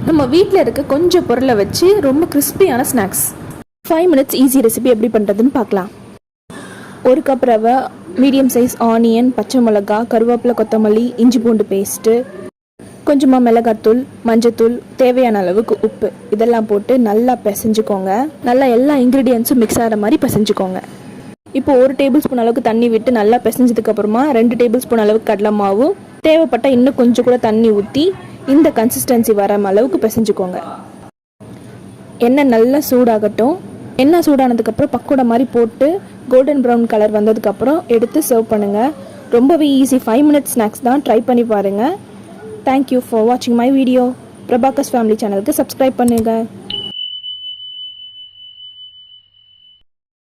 நம்ம வீட்டில் இருக்க கொஞ்சம் பொருளை வச்சு ரொம்ப கிறிஸ்பியான ஸ்நாக்ஸ் 5 மினிட்ஸ் ஈஸி ரெசிபி எப்படி பண்ணுறதுன்னு பார்க்கலாம். 1 கப் ரவை, மீடியம் சைஸ் ஆனியன், பச்சை மிளகா, கருவேப்பிலை, கொத்தமல்லி, இஞ்சி பூண்டு பேஸ்ட்டு, கொஞ்சமாக மிளகாத்தூள், மஞ்சத்தூள், தேவையான அளவுக்கு உப்பு இதெல்லாம் போட்டு நல்லா பிசைஞ்சுக்கோங்க. நல்லா எல்லா இன்க்ரீடியன்ஸும் மிக்ஸ் ஆகிற மாதிரி பிசைஞ்சுக்கோங்க. இப்போ 1 டேபிள் ஸ்பூன் அளவுக்கு தண்ணி விட்டு நல்லா பிசைஞ்சதுக்கப்புறமா 2 டேபிள் ஸ்பூன் அளவுக்கு கடலை மாவு, தேவைப்பட்டால் இன்னும் கொஞ்சம் கூட தண்ணி ஊற்றி இந்த கன்சிஸ்டன்சி வர அளவுக்கு பிசைஞ்சுக்கோங்க. எண்ணெய் நல்லா சூடாகட்டும். எண்ணெய் சூடானதுக்கப்புறம் பக்கோடா மாதிரி போட்டு கோல்டன் ப்ரௌன் கலர் வந்ததுக்கப்புறம் எடுத்து சர்வ் பண்ணுங்கள். ரொம்பவே ஈஸி 5 மினிட்ஸ் ஸ்நாக்ஸ் தான். ட்ரை பண்ணி பாருங்கள். தேங்க்யூ ஃபார் வாட்சிங் மை வீடியோ. பிரபாகர்ஸ் ஃபேமிலி சேனலுக்கு சப்ஸ்கிரைப் பண்ணுங்கள்.